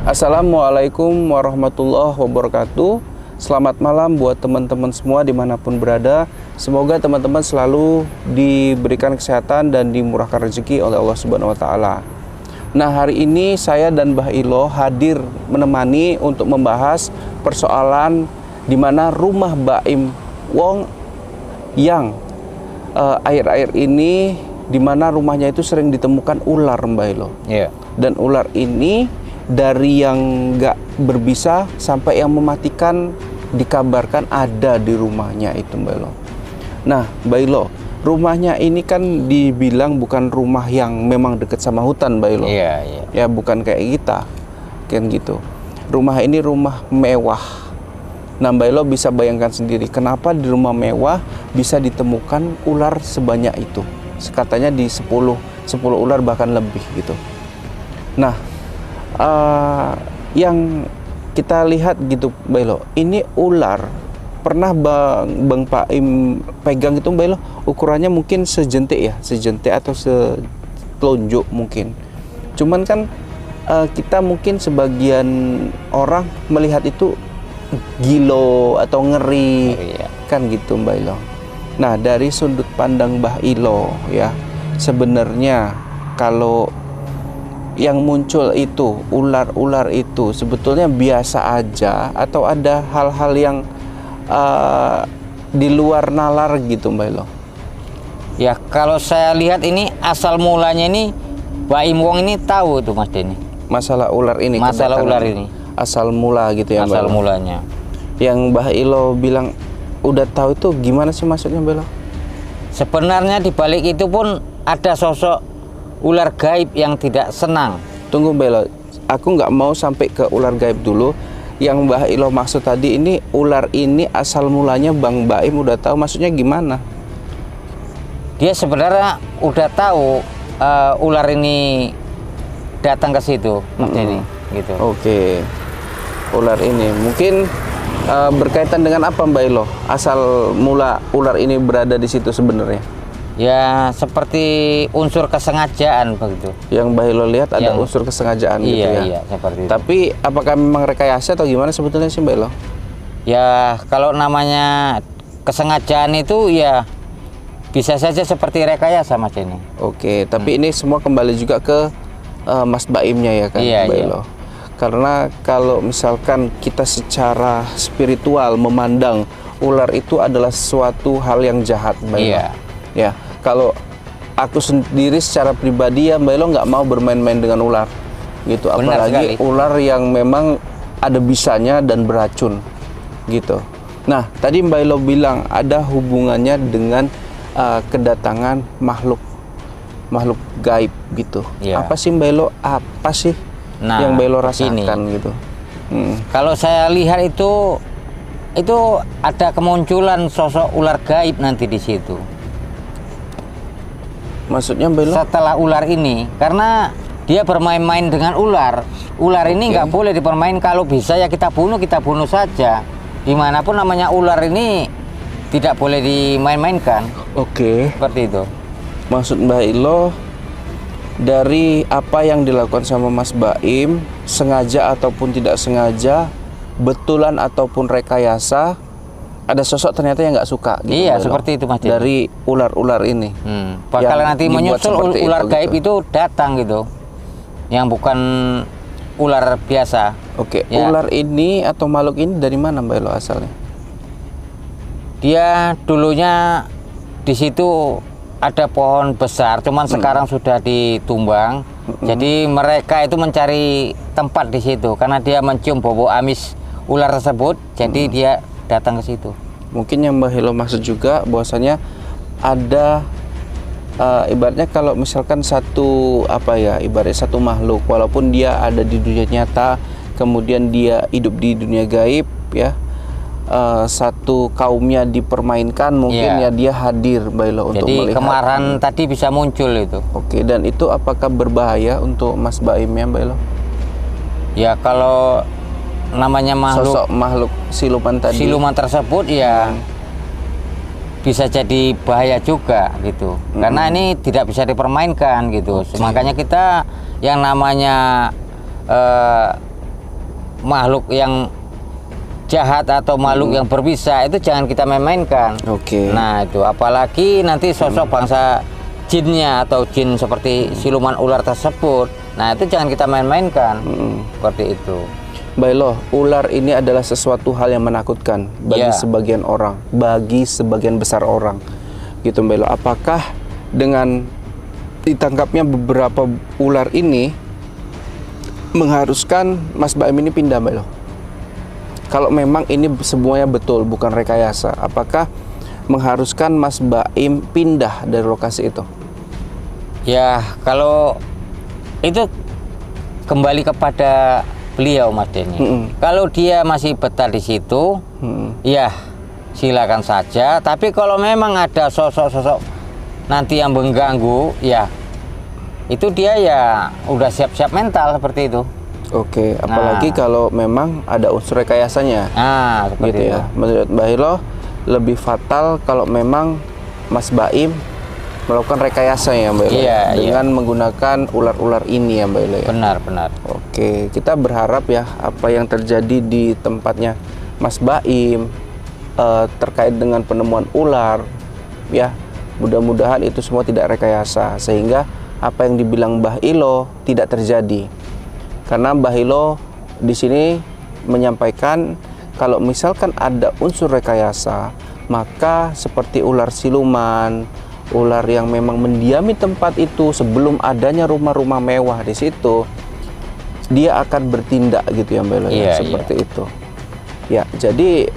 Assalamualaikum warahmatullahi wabarakatuh. Selamat malam buat teman-teman semua dimanapun berada. Semoga teman-teman selalu diberikan kesehatan dan dimurahkan rezeki oleh Allah Subhanahu wa Ta'ala. Nah, hari ini saya dan Mbah Ilo hadir menemani untuk membahas persoalan di mana rumah Baim Wong yang akhir-akhir ini di mana rumahnya itu sering ditemukan ular, Mbah Ilo. Yeah. Dan ular ini dari yang nggak berbisa sampai yang mematikan dikabarkan ada di rumahnya itu, Mbak Ilo. Nah, Mbak Ilo, rumahnya ini kan dibilang bukan rumah yang memang dekat sama hutan, Mbak Ilo. Iya, iya. Ya, bukan kayak kita, kan gitu. Rumah ini rumah mewah. Nah, Mbak Ilo bisa bayangkan sendiri kenapa di rumah mewah bisa ditemukan ular sebanyak itu. Katanya di 10 ular bahkan lebih gitu. Nah, yang kita lihat gitu, Mbak Ilo, ini ular pernah Bang Paim pegang itu, Mbak Ilo, ukurannya mungkin sejentik atau setelunjuk mungkin. Cuman kan kita mungkin sebagian orang melihat itu gilo atau ngeri, ya. Kan gitu, Mbak Ilo. Nah, dari sudut pandang Mbah Ilo ya, sebenarnya kalau yang muncul itu, ular-ular itu sebetulnya biasa aja atau ada hal-hal yang di luar nalar gitu, Mbak Ilo? Ya, kalau saya lihat ini asal mulanya ini Baim Wong ini tahu itu, Mas Denny. Masalah ular ini. Masalah ular ini. Asal mula gitu ya, Mbak Asal Ilo? mulanya. Yang Mbah Ilo bilang udah tahu itu gimana sih maksudnya, Mbak Ilo? Sebenarnya di balik itu pun ada sosok ular gaib yang tidak senang. Tunggu, Mbak Ilo, aku nggak mau sampai ke ular gaib dulu. Yang Mbah Ilo maksud tadi ini, ular ini asal mulanya Bang Baim udah tahu maksudnya gimana? Dia sebenarnya udah tahu ular ini datang ke situ, Mas Denny, gitu. Oke. Ular ini mungkin berkaitan dengan apa, Mbak Ilo? Asal mula ular ini berada di situ sebenarnya? Ya, seperti unsur kesengajaan begitu. Yang Mbah Ilo lihat ada unsur kesengajaan gitu ya? Iya, seperti itu. Tapi apakah memang rekayasa atau gimana sebetulnya sih, Mbak Ilo? Ya, kalau namanya kesengajaan itu ya bisa saja seperti rekayasa, Mas Denny. Oke, tapi ini semua kembali juga ke Mas Baimnya ya kan, Iya, Mbak iya. Ilo? Karena kalau misalkan kita secara spiritual memandang ular itu adalah suatu hal yang jahat, Mbak Ilo. Iya. Ya, kalau aku sendiri secara pribadi ya, Mbak Ilo nggak mau bermain-main dengan ular gitu. Benar Apalagi sekali. ular yang memang ada bisanya dan beracun gitu. Nah, tadi Mbak Ilo bilang ada hubungannya dengan kedatangan makhluk gaib gitu. Iya. Apa sih, Mbak Ilo? Apa sih yang Mbak Ilo rasakan gitu? Kalau saya lihat itu ada kemunculan sosok ular gaib nanti di situ. Maksudnya, Mbak Ilo? Setelah ular ini, karena dia bermain-main dengan ular ini nggak boleh dipermain. Kalau bisa ya kita bunuh saja. Dimanapun namanya ular ini tidak boleh dimain-mainkan. Oke. Seperti itu. Maksud Mbak Ilo, dari apa yang dilakukan sama Mas Baim, sengaja ataupun tidak sengaja, betulan ataupun rekayasa, ada sosok ternyata yang nggak suka gitu, Iya, Mbak Ilo, seperti itu, Mas Denny. dari ular-ular ini. Bakalan Yang nanti dibuat menyusul seperti ular itu, gaib gitu. itu datang gitu. Yang bukan ular biasa. Oke, Ya. ular ini atau makhluk ini dari mana, Mbak Ilo, asalnya? Dia dulunya di situ ada pohon besar, cuman sekarang sudah ditumbang. Jadi mereka itu mencari tempat di situ karena dia mencium bau amis ular tersebut. Jadi dia datang ke situ. Mungkin yang Mbak Ilo maksud juga bahwasanya ada ibaratnya kalau misalkan ibaratnya satu makhluk walaupun dia ada di dunia nyata, kemudian dia hidup di dunia gaib ya. Satu kaumnya dipermainkan, mungkin ya dia hadir, Mbak Ilo, untuk Jadi melihat. kemarahan tadi bisa muncul itu. Oke, dan itu apakah berbahaya untuk Mas Baim ya, Mbak Ilo? Ya, kalau namanya Sosok makhluk siluman tadi. siluman tersebut ya bisa jadi bahaya juga gitu. Karena ini tidak bisa dipermainkan gitu. Makanya kita yang namanya makhluk yang jahat atau makhluk yang berbisa itu jangan kita main-mainkan. Oke. Nah itu apalagi nanti sosok bangsa jinnya atau jin seperti siluman ular tersebut. Nah itu jangan kita main-mainkan. Seperti itu. Baiklah, ular ini adalah sesuatu hal yang menakutkan bagi sebagian orang, bagi sebagian besar orang. Gitu Mbak Elo. Apakah dengan ditangkapnya beberapa ular ini mengharuskan Mas Baim ini pindah Mbak Elo? Kalau memang ini semuanya betul, bukan rekayasa, apakah mengharuskan Mas Baim pindah dari lokasi itu? Ya, kalau itu kembali kepada beliau Mas Denny. Kalau dia masih betah di situ, ya silakan saja. Tapi kalau memang ada sosok-sosok nanti yang mengganggu, ya itu dia ya udah siap-siap mental seperti itu. Oke, apalagi kalau memang ada unsur rekayasanya. Nah, seperti gitu itu. ya. Menurut Mbak Hilo lebih fatal kalau memang Mas Baim melakukan rekayasa ya Mbak Hilo, dengan menggunakan ular-ular ini ya Mbak Hilo ya. Benar. Oke, kita berharap ya apa yang terjadi di tempatnya Mas Baim terkait dengan penemuan ular ya, mudah-mudahan itu semua tidak rekayasa sehingga apa yang dibilang Mbah Ilo tidak terjadi. Karena Mbah Ilo di sini menyampaikan kalau misalkan ada unsur rekayasa, maka seperti ular siluman, ular yang memang mendiami tempat itu sebelum adanya rumah-rumah mewah di situ, dia akan bertindak gitu ya Mbak Ilo ya, seperti itu. Ya, jadi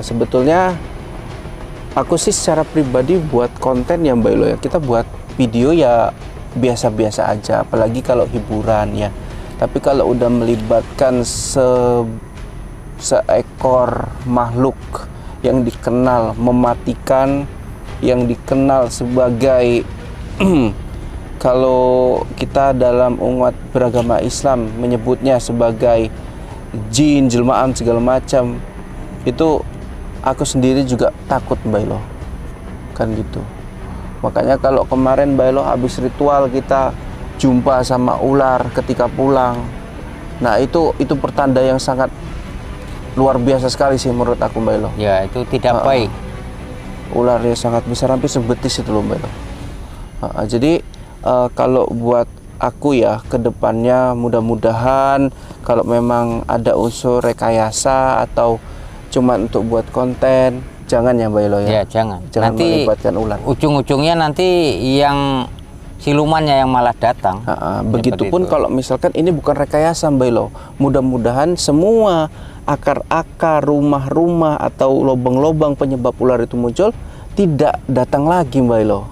sebetulnya aku sih secara pribadi buat konten ya Mbak Ilo ya, kita buat video ya biasa-biasa aja, apalagi kalau hiburan ya. Tapi kalau udah melibatkan seekor makhluk yang dikenal mematikan, yang dikenal sebagai kalau kita dalam umat beragama Islam menyebutnya sebagai jin, jelmaan segala macam, itu aku sendiri juga takut Mbak Ilo, kan gitu. Makanya kalau kemarin Mbak Ilo habis ritual kita jumpa sama ular ketika pulang, nah itu pertanda yang sangat luar biasa sekali sih menurut aku Mbak Ilo. Ya itu tidak baik. Ularnya sangat besar, hampir sebetis itu loh Mbak Ilo. Jadi kalau buat aku ya kedepannya mudah-mudahan kalau memang ada unsur rekayasa atau cuma untuk buat konten, jangan ya Mbak Ilo ya. Ya jangan nanti melibatkan ular. Ujung-ujungnya nanti yang silumannya yang malah datang. Begitupun kalau misalkan ini bukan rekayasa Mbak Ilo, mudah-mudahan semua akar-akar rumah-rumah atau lubang-lubang penyebab ular itu muncul tidak datang lagi Mbak Ilo.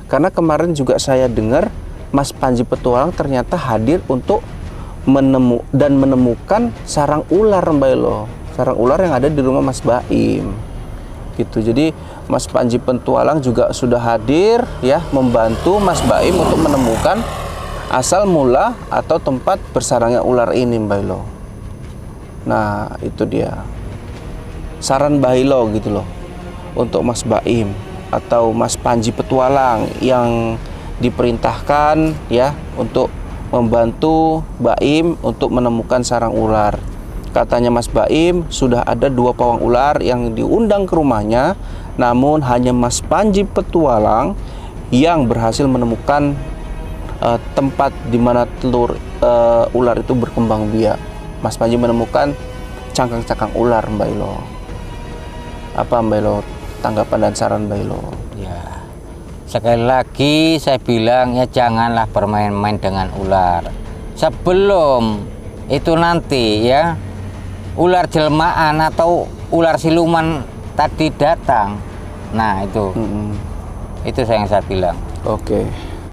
Karena kemarin juga saya dengar Mas Panji Petualang ternyata hadir untuk menemukan sarang ular Mbak Ilo, sarang ular yang ada di rumah Mas Baim gitu. Jadi Mas Panji Petualang juga sudah hadir ya, membantu Mas Baim untuk menemukan asal mula atau tempat bersarangnya ular ini Mbak Ilo. Nah itu dia saran Mbak Ilo gitu loh untuk Mas Baim atau Mas Panji Petualang yang diperintahkan ya untuk membantu Baim untuk menemukan sarang ular. Katanya Mas Baim sudah ada 2 pawang ular yang diundang ke rumahnya, namun hanya Mas Panji Petualang yang berhasil menemukan tempat di mana telur ular itu berkembang biak. Mas Panji menemukan cangkang-cangkang ular Mbak Ilo. Apa Mbak Ilo tanggapan dan saran Mbak Ilo? Ya, sekali lagi saya bilang ya janganlah bermain-main dengan ular. Sebelum itu nanti ya ular jelmaan atau ular siluman tadi datang. Nah itu yang saya bilang. Oke.